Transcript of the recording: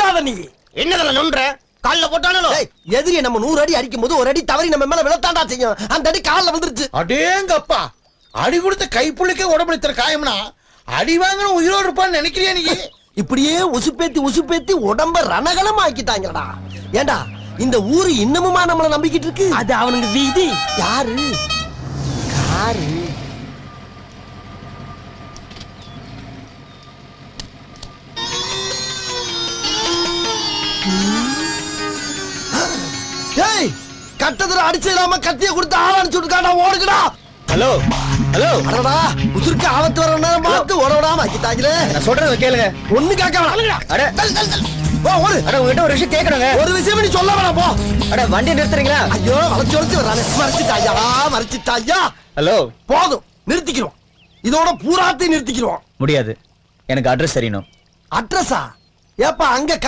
பேசாத நீ. என்னதுல நொன்ற கால்ல போட்டானோ? எதிரி நம்ம 100 அடி அடிக்கும் போது ஒரு அடி தவறி நம்ம மேல விழத்தாண்டா செய்யும். அந்த அடி கால்ல வந்துருச்சு. அடேங்கப்பா, அடி கொடுத்த கைப்புள்ளிக்கே உடம்புல இத்தனை காயம்னா அடி வாங்கின உயிரோடு இருப்பான்னு நினைக்கிறியா நீ? இப்படியே உசுப்பேத்தி உடம்ப ரணகலம் ஆக்கிட்டாங்கடா. ஏண்டா இந்த ஊரு இன்னமுமா நம்மள நம்பிக்கிட்டு இருக்கு? அது அவனுக்கு வீதி. யாரு காரு? ஏய், கட்டத்துல அடிச்சிடாம கத்திய கொடுத்து ஆள் அனுப்பிச்சுட்டாடா. ஓடுங்கடா. Hello hello. அடடா, உசுருக்கு ஆபத்து வர நேரம் பார்த்து ஓடவிடாம ஆக்கிட்டாங்களே. நான் சொல்றத கேளுங்க. ஒண்ணு கேட்க வேணாம். அட போ, ஓடு. அட உங்ககிட்ட ஒரு விஷயம் கேட்கணுங்க. ஒரு விஷயம் நீ சொல்ல வேணாம், போ. அட வண்டி நிறுத்துறீங்களா? ஐயோ, வளைச்சு வரானே. மறைச்சிட்டாயா. ஹலோ. போதும், நிறுத்திக்கிறோம். இதோட பூராத்தையும் நிறுத்திக்கிறோம். முடியாது, எனக்கு அட்ரஸ் தெரியணும். அட்ரஸா? ஏப்பா அங்க